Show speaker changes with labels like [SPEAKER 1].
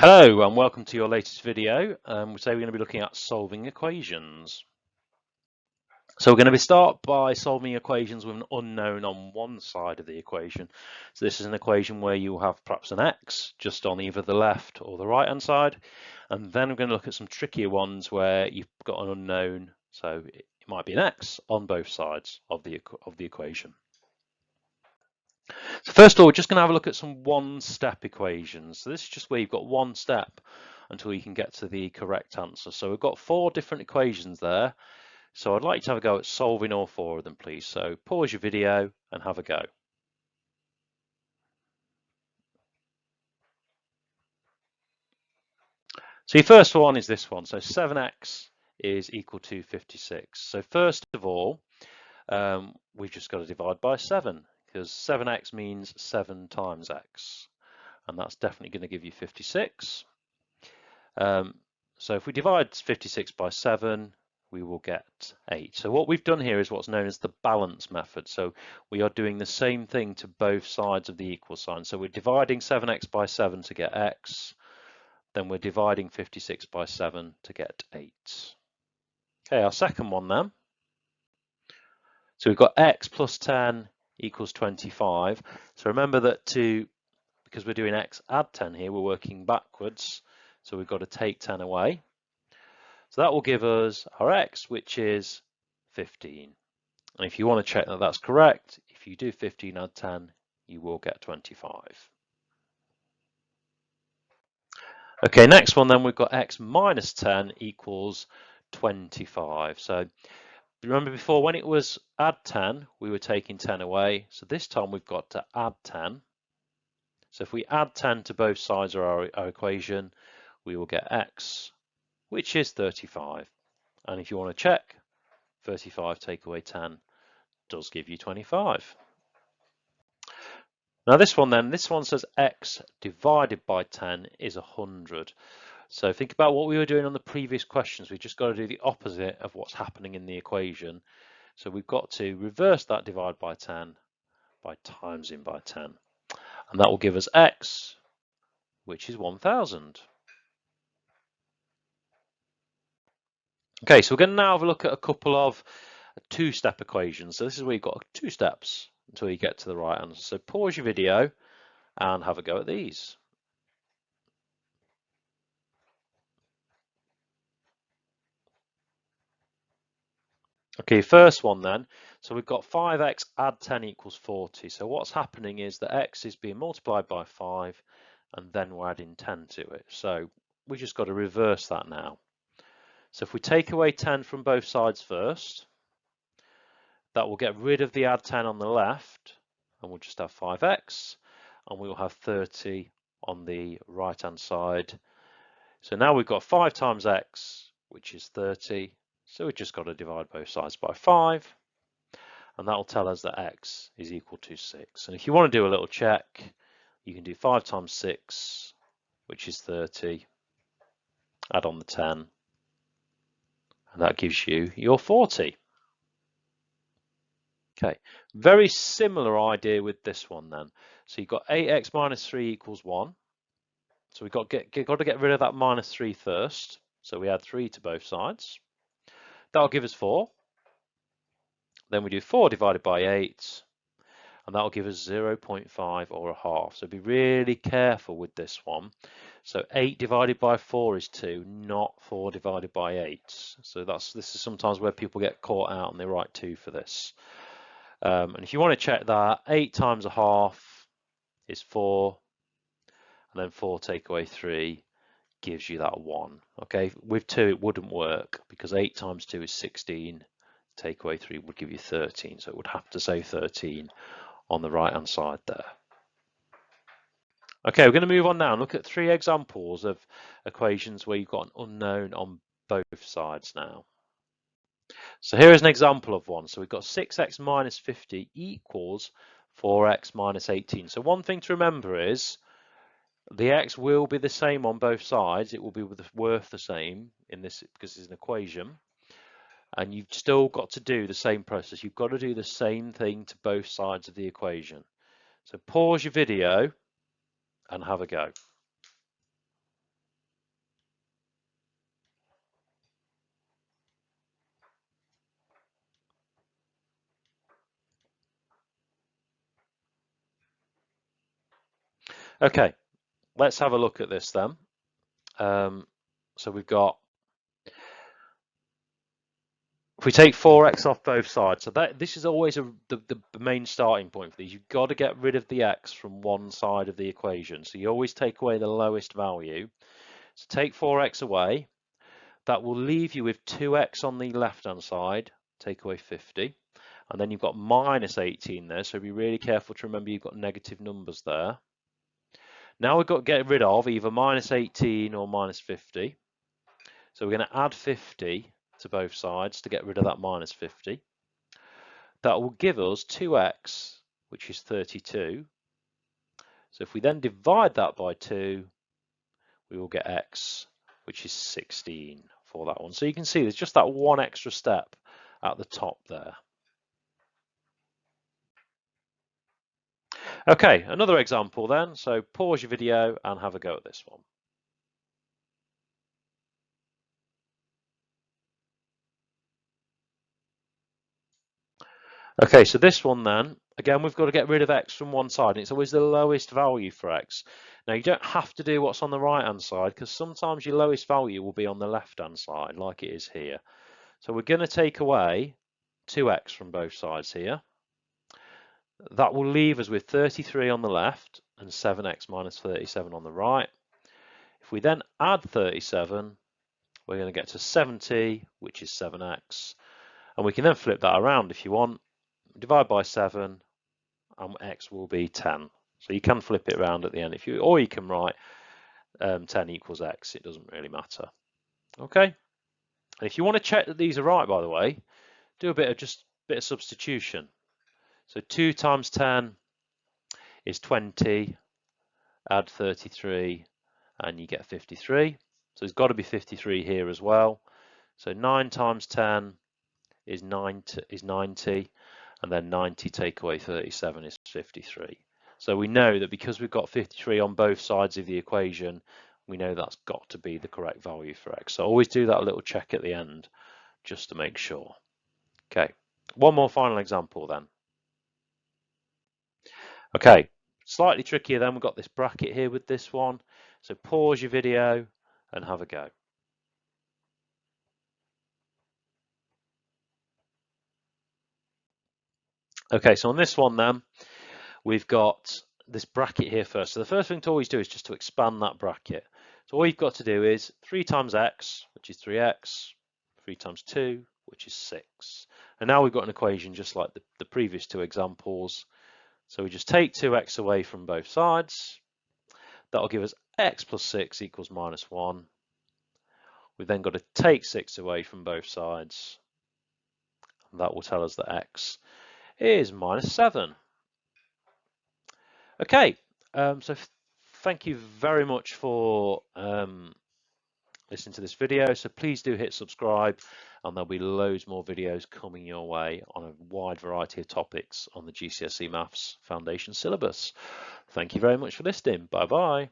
[SPEAKER 1] Hello and welcome to your latest video. Today we're going to be looking at solving equations. So we're going to start by solving equations with an unknown on one side of the equation. So this is an equation where you have perhaps an x just on either the left or the right hand side. And then we're going to look at some trickier ones where you've got an unknown. So it might be an x on both sides of the equation. So first of all, we're just going to have a look at some one-step equations. So this is just where you've got one step until you can get to the correct answer. So we've got 4 different equations there. So I'd like you to have a go at solving all 4 of them, please. So pause your video and have a go. So your first one is this one. So 7x is equal to 56. So first of all, we've just got to divide by 7 because 7x means 7 times x. And that's definitely going to give you 56. So if we divide 56 by 7, we will get 8. So what we've done here is what's known as the balance method. So we are doing the same thing to both sides of the equal sign. So we're dividing 7x by 7 to get x, then we're dividing 56 by 7 to get 8. Okay, our second one then. So we've got x plus 10 equals 25. So remember that because we're doing x add 10 here, we're working backwards. So we've got to take 10 away. So that will give us our x, which is 15. And if you want to check that that's correct, if you do 15 add 10, you will get 25. Okay, next one then, we've got x minus 10 equals 25. So remember before, when it was add 10, we were taking 10 away. So this time we've got to add 10. So if we add 10 to both sides of our equation, we will get x, which is 35. And if you want to check, 35 take away 10 does give you 25. Now this one says x divided by 10 is 100. So think about what we were doing on the previous questions. We've just got to do the opposite of what's happening in the equation. So we've got to reverse that divide by 10 by timesing by 10. And that will give us x, which is 1000. Okay, so we're going to now have a look at a couple of two-step equations. So this is where you've got 2 steps until you get to the right answer. So pause your video and have a go at these. Okay, first one then. So we've got 5x add 10 equals 40. So what's happening is that x is being multiplied by 5 and then we're adding 10 to it. So we just got to reverse that now. So if we take away 10 from both sides first, that will get rid of the add 10 on the left and we'll just have 5x and we will have 30 on the right hand side. So now we've got 5 times x, which is 30. So we've just got to divide both sides by 5. And that will tell us that x is equal to 6. And if you want to do a little check, you can do 5 times 6, which is 30, add on the 10, and that gives you your 40. Okay, very similar idea with this one then. So you've got 8x minus 3 equals 1. So we've got to get rid of that minus 3 first. So we add 3 to both sides. That'll give us 4. Then we do 4 divided by 8, and that'll give us 0.5 or a half. So be really careful with this one. So 8 divided by 4 is 2, not 4 divided by 8. So this is sometimes where people get caught out and they write 2 for this. And if you want to check that, 8 times a half is 4, and then 4 take away 3 gives you that 1. Okay, with 2 it wouldn't work because 8 times 2 is 16. Take away 3 would give you 13, so it would have to say 13 on the right hand side there. Okay, we're going to move on now and look at 3 examples of equations where you've got an unknown on both sides now. So here is an example of one. So we've got 6x minus 50 equals 4x minus 18. So one thing to remember is the x will be the same on both sides. It will be worth the same in this because it's an equation. And you've still got to do the same process. You've got to do the same thing to both sides of the equation. So pause your video and have a go. Okay, let's have a look at this then. So we've got, if we take 4x off both sides, so this is always the main starting point for these. You've got to get rid of the x from one side of the equation. So you always take away the lowest value. So take 4x away. That will leave you with 2x on the left-hand side. Take away 50. And then you've got minus 18 there. So be really careful to remember you've got negative numbers there. Now we've got to get rid of either minus 18 or minus 50. So we're going to add 50 to both sides to get rid of that minus 50. That will give us 2x, which is 32. So if we then divide that by 2, we will get x, which is 16 for that one. So you can see there's just that one extra step at the top there. Okay, another example then. So pause your video and have a go at this one. Okay, so this one then, again, we've got to get rid of x from one side. And it's always the lowest value for x. Now, you don't have to do what's on the right-hand side, because sometimes your lowest value will be on the left-hand side, like it is here. So we're going to take away 2x from both sides here. That will leave us with 33 on the left and 7x minus 37 on the right. If we then add 37, we're going to get to 70, which is 7x. And we can then flip that around if you want. Divide by 7, and x will be 10. So you can flip it around at the end, or you can write 10 equals x. It doesn't really matter. Okay. And if you want to check that these are right, by the way, do a bit of substitution. So 2 times 10 is 20. Add 33, and you get 53. So there's got to be 53 here as well. So 9 times 10 is 90. And then 90 take away 37 is 53. So we know that because we've got 53 on both sides of the equation, we know that's got to be the correct value for x. So always do that little check at the end, just to make sure. Okay, one more final example then. Okay, slightly trickier then. We've got this bracket here with this one. So pause your video and have a go. Okay, so on this one then, we've got this bracket here first. So the first thing to always do is just to expand that bracket. So all you've got to do is 3 times x, which is 3x, 3 times 2, which is 6. And now we've got an equation just like the previous two examples. So we just take 2x away from both sides. That'll give us x plus 6 equals minus 1. We've then got to take 6 away from both sides. And that will tell us that x is minus 7. Okay, so thank you very much for listening to this video. So please do hit subscribe, and there'll be loads more videos coming your way on a wide variety of topics on the GCSE Maths Foundation syllabus. Thank you very much for listening. Bye bye.